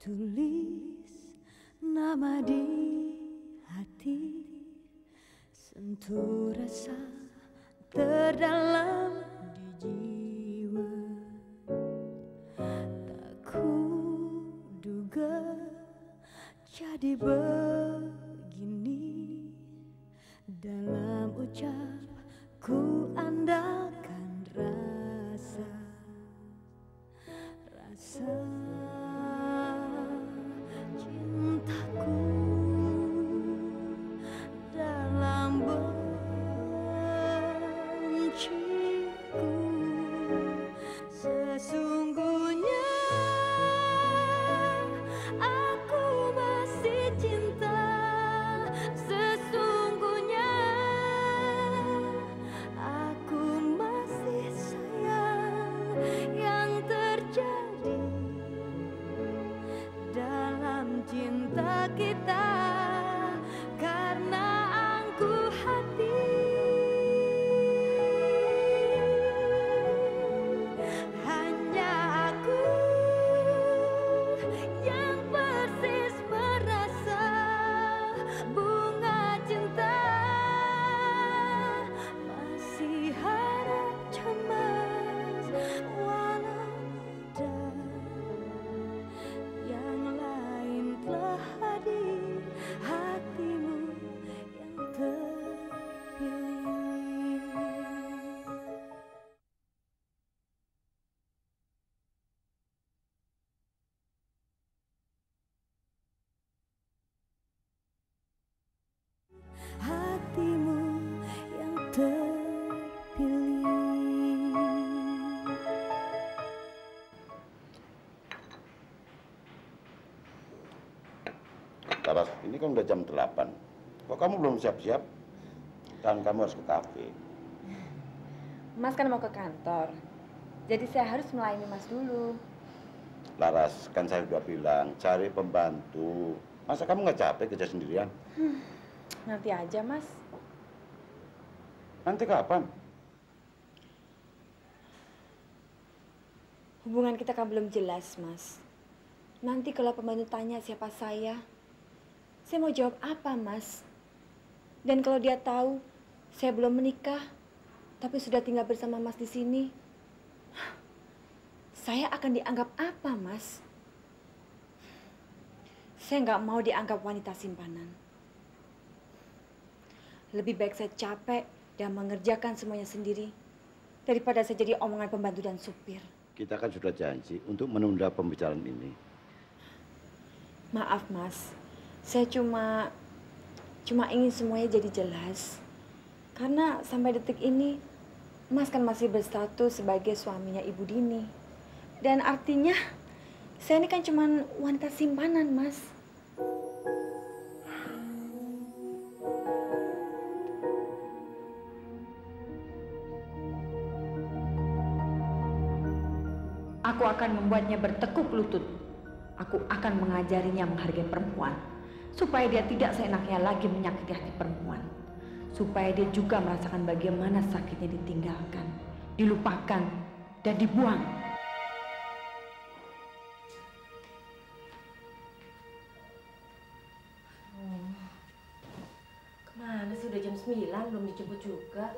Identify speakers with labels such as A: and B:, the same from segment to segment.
A: Tulis nama di hati, sentuh rasa terdalam di jiwa. Tak kuduga jadi begini, dalam ucap ku andalkan rasa cintaku dalam benciku. Sesungguhnya aku masih cinta, sesungguhnya aku masih sayang. Yang terjadi dalam cinta kita karena angkuh hati, hanya aku yang persis merasa bunga cinta masih harap cemas walau mudah. Yang lain telah hadir, hatimu yang terpilih. Hatimu yang terpilih.
B: Laras, ini kan udah jam 8. Kok kamu belum siap-siap? Dan kamu harus ke kafe.
C: Mas kan mau ke kantor, jadi saya harus melayani Mas dulu.
B: Laras, kan saya udah bilang cari pembantu. Masa kamu nggak capek kerja sendirian?
C: Nanti aja, Mas.
B: Nanti kapan?
C: Hubungan kita kan belum jelas, Mas. Nanti kalau pembantu tanya siapa saya mau jawab apa, Mas? Dan kalau dia tahu saya belum menikah, tapi sudah tinggal bersama Mas di sini, saya akan dianggap apa, Mas? Saya nggak mau dianggap wanita simpanan. Lebih baik saya capek dan mengerjakan semuanya sendiri daripada saya jadi omongan pembantu dan supir.
B: Kita kan sudah janji untuk menunda pembicaraan ini.
C: Maaf, Mas. Saya cuma ingin semuanya jadi jelas. Karena sampai detik ini, Mas kan masih berstatus sebagai suaminya Ibu Dini. Dan artinya, saya ini kan cuma wanita simpanan, Mas.
D: Aku akan membuatnya bertekuk lutut. Aku akan mengajarinya menghargai perempuan, supaya dia tidak seenaknya lagi menyakiti hati perempuan. Supaya dia juga merasakan bagaimana sakitnya ditinggalkan, dilupakan, dan dibuang.
E: Kemana sih? Udah jam 9, belum dijemput juga.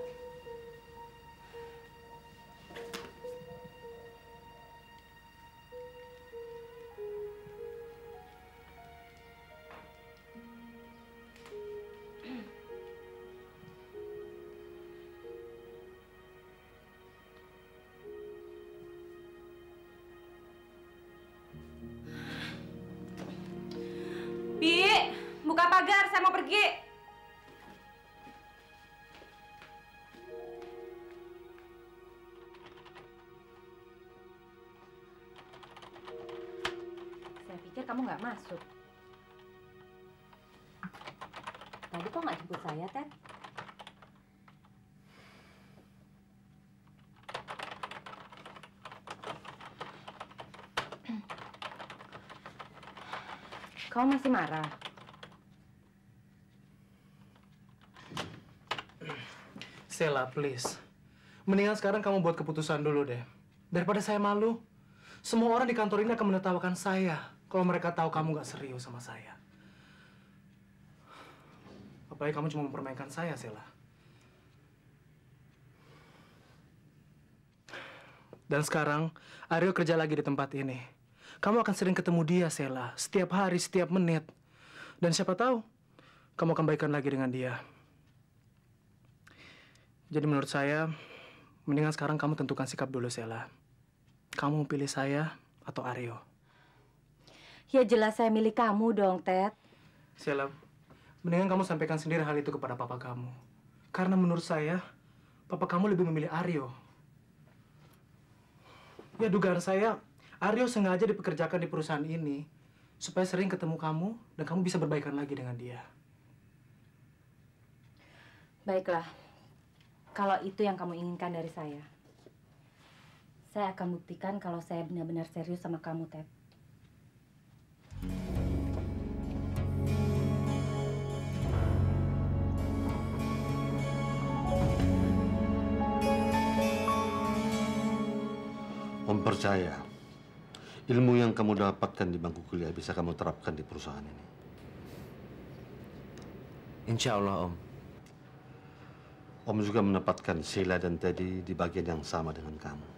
E: Bi, buka pagar, saya mau pergi. Saya pikir kamu nggak masuk. Tadi kok nggak jemput saya, Ted? Kamu masih marah?
F: Stella, please. Mendingan sekarang kamu buat keputusan dulu deh. Daripada saya malu. Semua orang di kantor ini akan menertawakan saya. kalau mereka tahu kamu nggak serius sama saya. Apalagi kamu cuma mempermainkan saya, Sela. Dan sekarang, Aryo kerja lagi di tempat ini. Kamu akan sering ketemu dia, Sela. Setiap hari, setiap menit. Dan siapa tahu, kamu akan baikan lagi dengan dia. Jadi menurut saya, mendingan sekarang kamu tentukan sikap dulu, Sela. Kamu mau pilih saya atau Aryo?
E: Ya jelas saya milih kamu dong, Ted.
F: Sela, mendingan kamu sampaikan sendiri hal itu kepada papa kamu. Karena menurut saya, papa kamu lebih memilih Aryo. Ya dugaan saya, Aryo sengaja dipekerjakan di perusahaan ini supaya sering ketemu kamu dan kamu bisa berbaikan lagi dengan dia.
E: Baiklah, kalau itu yang kamu inginkan dari saya akan buktikan kalau saya benar-benar serius sama kamu, Ted.
G: Om percaya, ilmu yang kamu dapatkan di bangku kuliah bisa kamu terapkan di perusahaan ini.
H: Insya Allah, Om.
G: Om juga menempatkan Sheila dan Teddy di bagian yang sama dengan kamu.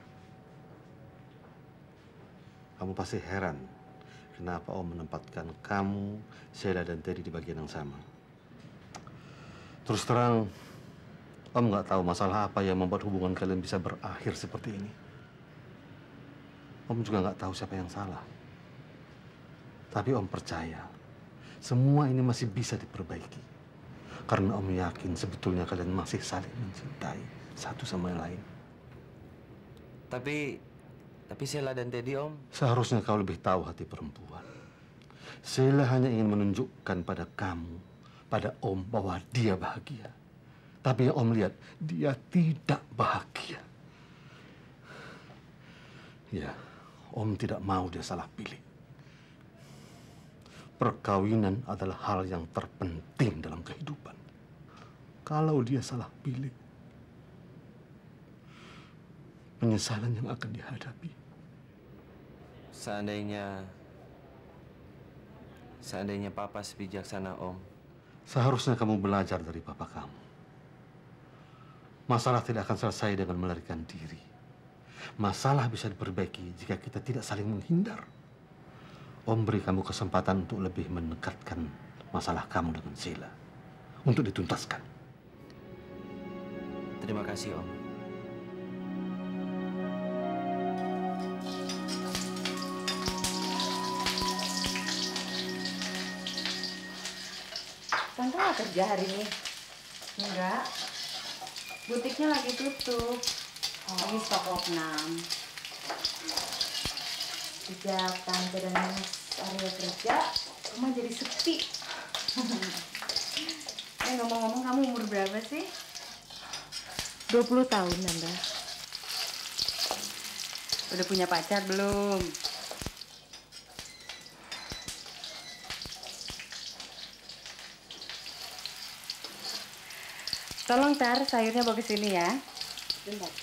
G: Kamu pasti heran kenapa Om menempatkan kamu, Sheila dan Teddy di bagian yang sama. Terus terang, Om nggak tahu masalah apa yang membuat hubungan kalian bisa berakhir seperti ini. Om juga nggak tahu siapa yang salah. Tapi Om percaya, semua ini masih bisa diperbaiki. Karena Om yakin sebetulnya kalian masih saling mencintai satu sama yang lain.
H: Tapi Sheila dan Teddy, Om.
G: Seharusnya kau lebih tahu hati perempuan. Sheila hanya ingin menunjukkan pada kamu, pada Om, bahwa dia bahagia. Tapi yang Om lihat, dia tidak bahagia. Ya, Om tidak mau dia salah pilih. Perkawinan adalah hal yang terpenting dalam kehidupan. Kalau dia salah pilih, penyesalan yang akan dihadapi.
H: Seandainya Papa sebijaksana, Om.
G: Seharusnya kamu belajar dari papa kamu. Masalah tidak akan selesai dengan melarikan diri. Masalah bisa diperbaiki jika kita tidak saling menghindar. Om beri kamu kesempatan untuk lebih mendekatkan masalah kamu dengan Sheila. Untuk dituntaskan.
H: Terima kasih, Om.
E: Tante nggak kerja hari ini?
C: Enggak. Butiknya lagi tutup.
E: Lagi stok opnam.
C: Sejak Tante dan Mas Aryo kerja, rumah jadi sepi. Ngomong-ngomong, kamu umur berapa sih?
E: 20 tahun, Tante.
C: Udah punya pacar belum? Tolong Tar, sayurnya bawa ke sini ya.
E: Bentar.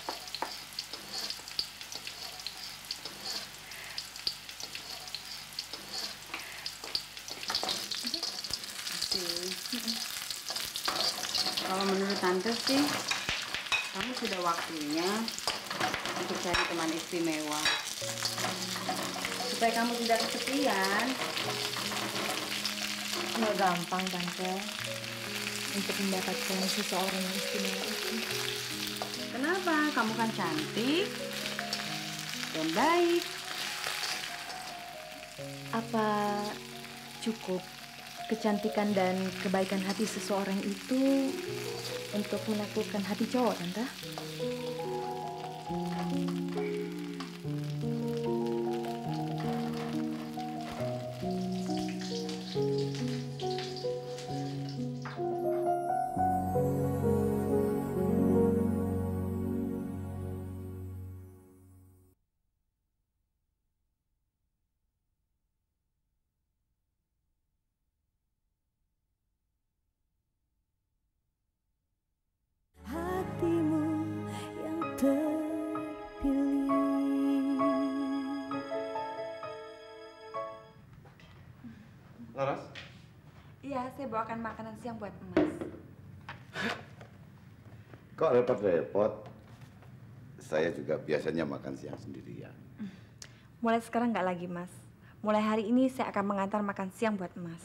C: Kalau menurut Tante sih, kamu sudah waktunya untuk cari teman istimewa. Supaya kamu tidak kesepian.
E: Nggak gampang, Tante, untuk mendapatkan seseorang yang istimewa itu.
C: Kenapa? Kamu kan cantik dan baik.
E: Apa cukup kecantikan dan kebaikan hati seseorang itu untuk menaklukkan hati cowok, Tante?
A: Hatimu yang terpilih.
C: saya bawakan makanan siang buat Mas.
B: Kok repot-repot? Saya juga biasanya makan siang sendirian.
C: Mulai sekarang nggak lagi, Mas. Mulai hari ini saya akan mengantar makan siang buat Mas.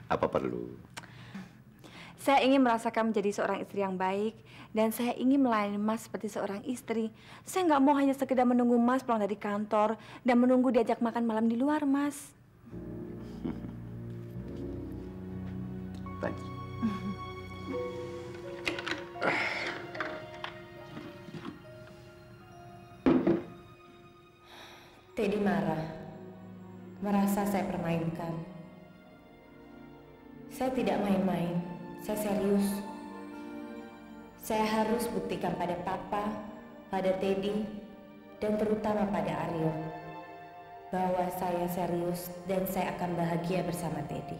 B: Apa perlu?
C: Saya ingin merasakan menjadi seorang istri yang baik, dan saya ingin melayani Mas seperti seorang istri. Saya nggak mau hanya sekedar menunggu Mas pulang dari kantor dan menunggu diajak makan malam di luar, Mas.
B: Thanks.
E: Teddy marah, merasa saya permainkan. Saya tidak main-main, saya serius. Saya harus buktikan pada Papa, pada Teddy, dan terutama pada Aryo bahwa saya serius dan saya akan bahagia bersama Teddy.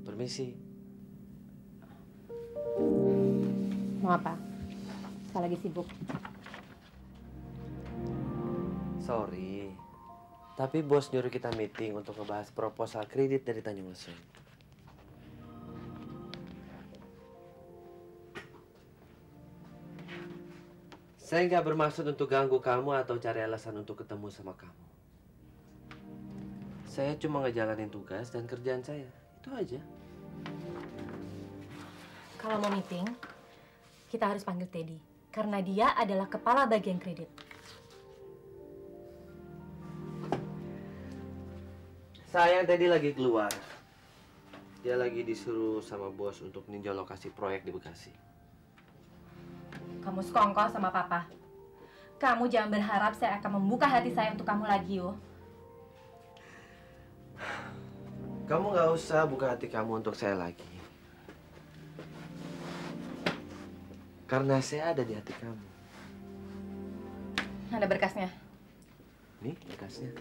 H: Permisi.
E: Mau apa? Saya lagi sibuk.
H: Sorry. Tapi bos nyuruh kita meeting untuk ngebahas proposal kredit dari Tanjung Lesung. Saya nggak bermaksud untuk ganggu kamu atau cari alasan untuk ketemu sama kamu. Saya cuma ngejalanin tugas dan kerjaan saya. Itu aja.
E: Kalau mau meeting, kita harus panggil Teddy. Karena dia adalah kepala bagian kredit.
H: Sayang tadi lagi keluar. Dia lagi disuruh sama bos untuk ninjau lokasi proyek di Bekasi.
E: Kamu sekongkol sama Papa. Kamu jangan berharap saya akan membuka hati saya untuk kamu lagi, yo.
H: Kamu nggak usah buka hati kamu untuk saya lagi. Karena saya ada di hati kamu.
E: Ada berkasnya.
H: Nih berkasnya.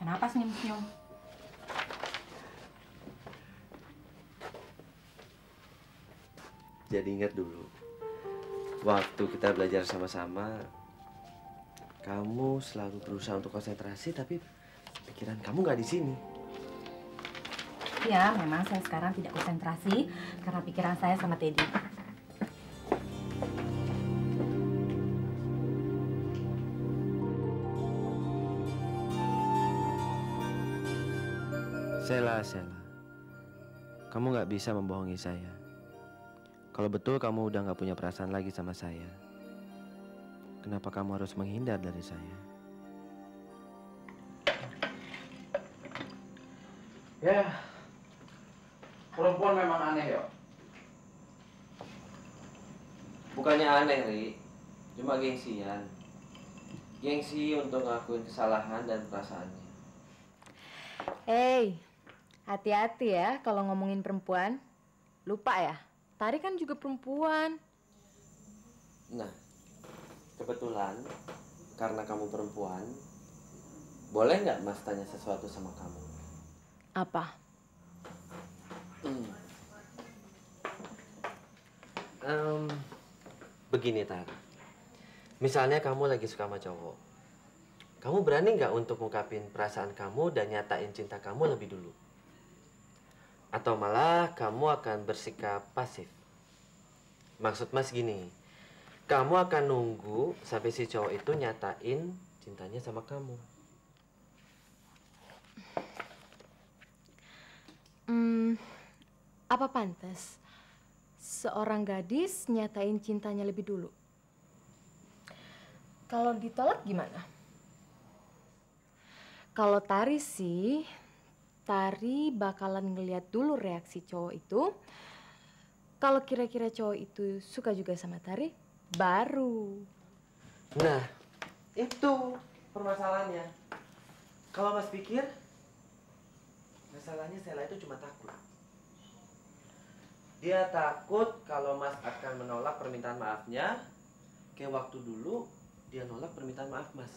E: Kenapa senyum-senyum?
H: Jadi ingat dulu, waktu kita belajar sama-sama, kamu selalu berusaha untuk konsentrasi, tapi pikiran kamu nggak di sini.
E: Ya, memang saya sekarang tidak konsentrasi karena pikiran saya sama Teddy.
H: Sela, kamu nggak bisa membohongi saya. Kalau betul kamu udah nggak punya perasaan lagi sama saya, kenapa kamu harus menghindar dari saya?
F: Ya, perempuan memang aneh, yo.
H: Bukannya aneh, Ri. Cuma gengsian. Gengsi untuk ngakuin kesalahan dan perasaannya.
E: Hey, hati-hati ya kalau ngomongin perempuan. Lupa ya, Tari kan juga perempuan.
H: Nah, kebetulan karena kamu perempuan, boleh nggak Mas tanya sesuatu sama kamu?
E: Apa?
H: Begini, Tar. Misalnya kamu lagi suka sama cowok. Kamu berani nggak untuk ngungkapin perasaan kamu dan nyatain cinta kamu lebih dulu? Atau malah kamu akan bersikap pasif? Maksud Mas gini, kamu akan nunggu sampai si cowok itu nyatain cintanya sama kamu.
E: Apa pantas seorang gadis nyatain cintanya lebih dulu? Kalau ditolak gimana? Kalau Tari sih, Tari bakalan ngeliat dulu reaksi cowok itu. Kalau kira-kira cowok itu suka juga sama Tari, baru.
H: Nah, itu permasalahannya. Kalau Mas pikir, masalahnya Sela itu cuma takut. Dia takut kalau Mas akan menolak permintaan maafnya, kayak waktu dulu dia nolak permintaan maaf Mas.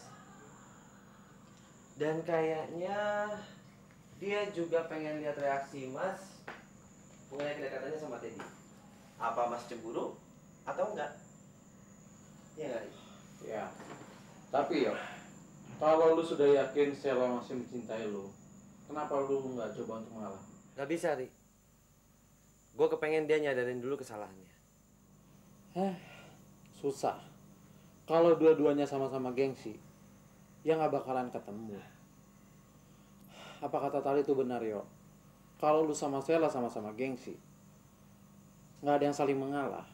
H: Dan kayaknya dia juga pengen lihat reaksi Mas mengenai kedekatannya sama Teddy. Apa Mas cemburu atau enggak? Iya nggak, Ri?
F: Ya. Tapi ya, kalau lu sudah yakin Sheila masih mencintai lu, kenapa lu nggak coba untuk mengalah?
H: Nggak bisa, Ri. Gue kepengen dia nyadarin dulu kesalahannya.
F: Susah. Kalau dua-duanya sama-sama gengsi, ya nggak bakalan ketemu. Apa kata Tali itu benar, Yo? Kalau lu sama Sheila sama-sama gengsi, nggak ada yang saling mengalah.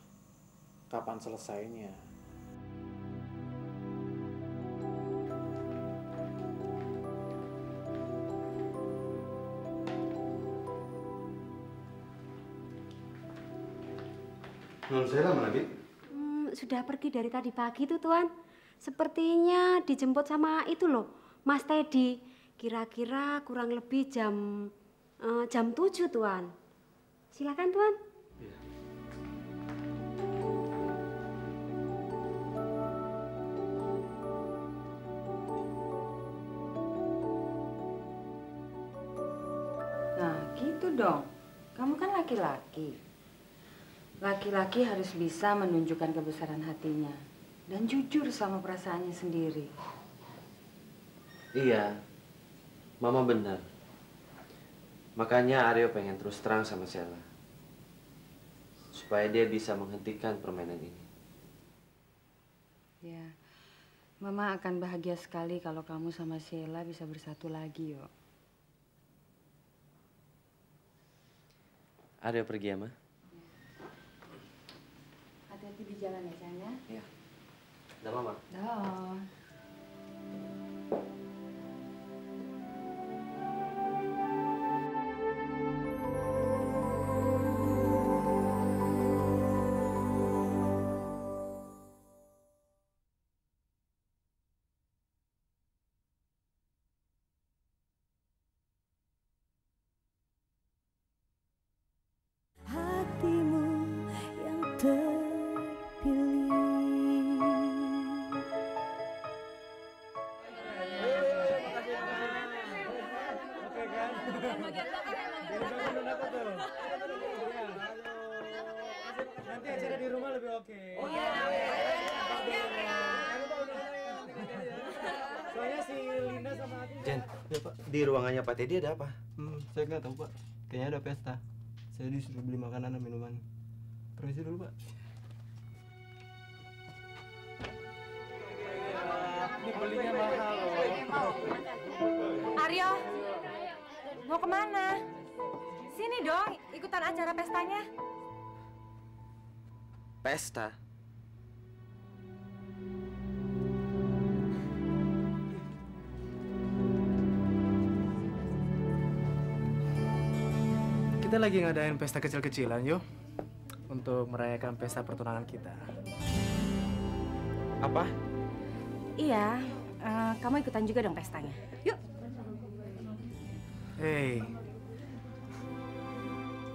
F: Kapan selesainya?
G: Non Sheila mana, Bi?
I: Sudah pergi dari tadi pagi tuh, Tuan. Sepertinya dijemput sama itu loh, Mas Teddy. Kira-kira kurang lebih jam 7, Tuan. Silakan, Tuan.
G: Iya.
D: Nah, gitu dong. Kamu kan laki-laki. Laki-laki harus bisa menunjukkan kebesaran hatinya dan jujur sama perasaannya sendiri.
H: Iya, Mama benar. Makanya Aryo pengen terus terang sama Sheila. Supaya dia bisa menghentikan permainan ini.
D: Ya, Mama akan bahagia sekali kalau kamu sama Sheila bisa bersatu lagi, yo.
H: Aryo pergi ya, Ma?
D: Hati-hati di jalan ya, sayang ya.
H: Iya. Udah, Mama?
D: Dah.
A: Hatimu yang terpilih.
F: Nanti acara di rumah lebih oke. Soalnya si Linda sama aku.
H: Jen, di ruangannya Pak Teddy ada apa?
J: Saya nggak tahu, Pak. Kayaknya ada pesta. Saya disuruh beli makanan dan minuman. Permisi dulu, Pak.
F: Ini belinya mahal loh.
E: Aryo, mau kemana? Sini dong, ikutan acara pestanya.
H: Pesta?
F: Kita lagi ngadain pesta kecil-kecilan, yo. Untuk merayakan pesta pertunangan kita.
H: Apa?
E: Iya, kamu ikutan juga dong pestanya. Yuk.
F: Hei,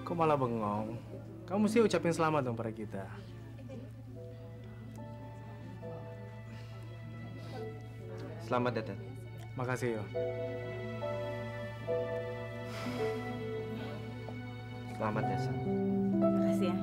F: kok malah bengong? Kamu sih ucapin selamat dong pada kita.
H: Selamat datang.
F: Makasih, yo.
H: Selamat ya, Sam.
E: Makasih ya.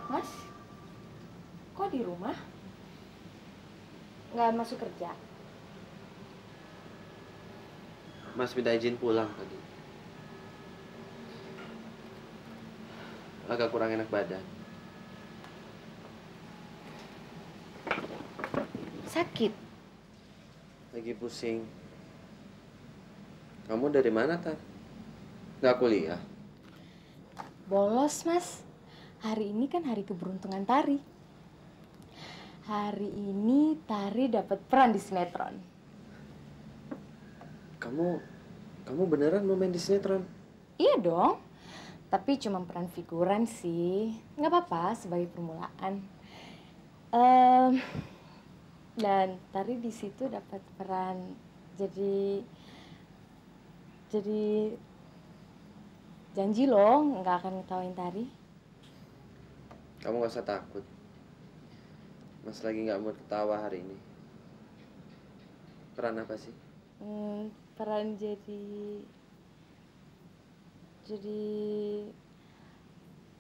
I: Mas, kok di rumah? Nggak masuk kerja?
H: Mas minta izin pulang tadi. Agak kurang enak badan.
I: Sakit?
H: Lagi pusing. Kamu dari mana, Tar? Nggak kuliah?
I: Bolos, Mas. Hari ini kan hari keberuntungan Tari. Hari ini Tari dapat peran di sinetron.
H: Kamu beneran mau main di sinetron?
I: Iya dong.
E: Tapi cuma peran figuran sih. Nggak apa-apa sebagai permulaan. Dan Tari di situ dapat peran jadi janji loh nggak akan ngetawain Tari.
H: Kamu gak usah takut. Mas lagi nggak mau ketawa hari ini. Peran apa sih?
E: Peran jadi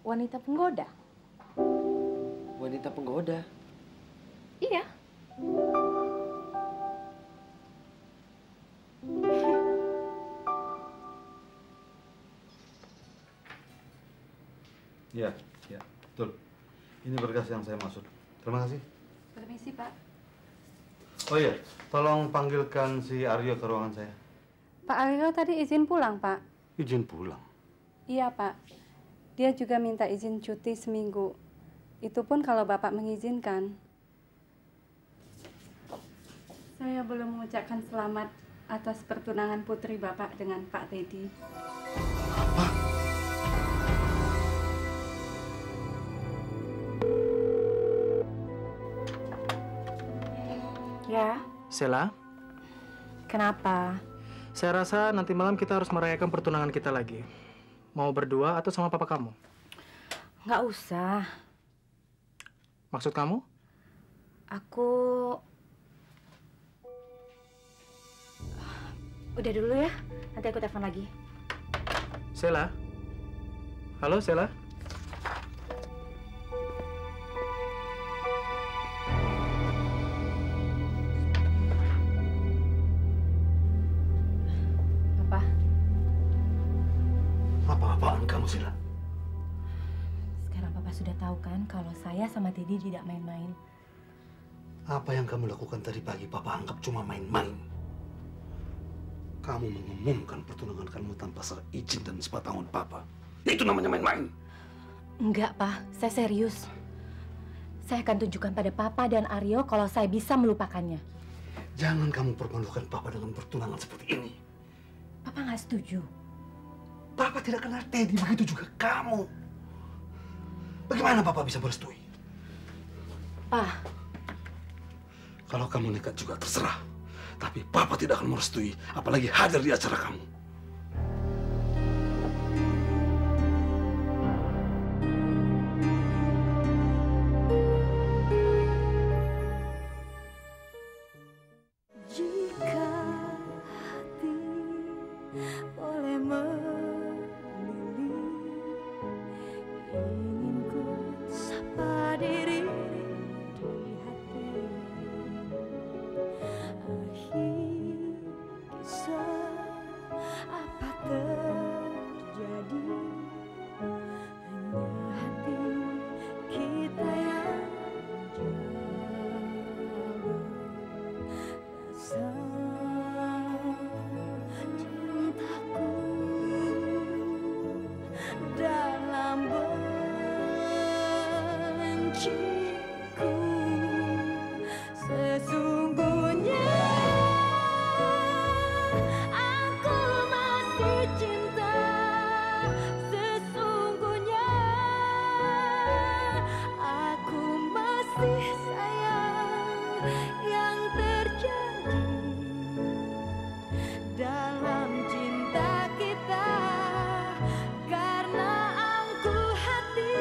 E: wanita penggoda.
H: Wanita penggoda?
E: Iya.
G: Iya, iya, betul. Ini berkas yang saya maksud. Terima kasih.
I: Permisi, Pak.
G: Oh iya, tolong panggilkan si Aryo ke ruangan saya.
I: Pak Aryo tadi izin pulang, Pak.
G: Izin pulang?
I: Iya, Pak. Dia juga minta izin cuti seminggu. Itu pun kalau Bapak mengizinkan. Saya belum mengucapkan selamat atas pertunangan putri Bapak dengan Pak Teddy.
G: Apa?
E: Ya,
K: Sela,
E: kenapa?
K: saya rasa nanti malam kita harus merayakan pertunangan kita lagi. Mau berdua atau sama papa kamu?
E: Nggak usah.
K: Maksud kamu?
E: Aku... Udah dulu ya, nanti aku telepon lagi.
K: Sela? Halo, Sela?
E: Apa?
G: Apa-apaan kamu, Sila?
E: Sekarang Papa sudah tahu kan kalau saya sama Teddy tidak main-main.
G: Apa yang kamu lakukan tadi pagi, Papa anggap cuma main-main. Kamu mengumumkan pertunangan kamu tanpa seizin dan sepengetahuan Papa. Itu namanya main-main.
E: Enggak, Pak. Saya serius. Saya akan tunjukkan pada Papa dan Aryo kalau saya bisa melupakannya.
G: Jangan kamu permalukan Papa dengan pertunangan seperti ini.
E: Papa nggak setuju.
G: Papa tidak kenal Teddy, begitu juga kamu. Bagaimana Papa bisa merestui?
E: Pak.
G: Kalau kamu nekat juga terserah. Tapi Papa tidak akan merestui, apalagi hadir di acara kamu.
A: Jika hati boleh memilih, ingin ku sapa diri di hati. Akhir kisah apa terjadi, hanya hati kita yang jauh. Rasa cintaku dalam benciku, sesungguhnya aku masih cinta. Sesungguhnya aku masih sayang. Yang terjadi dalam cinta kita karena angkuh hati.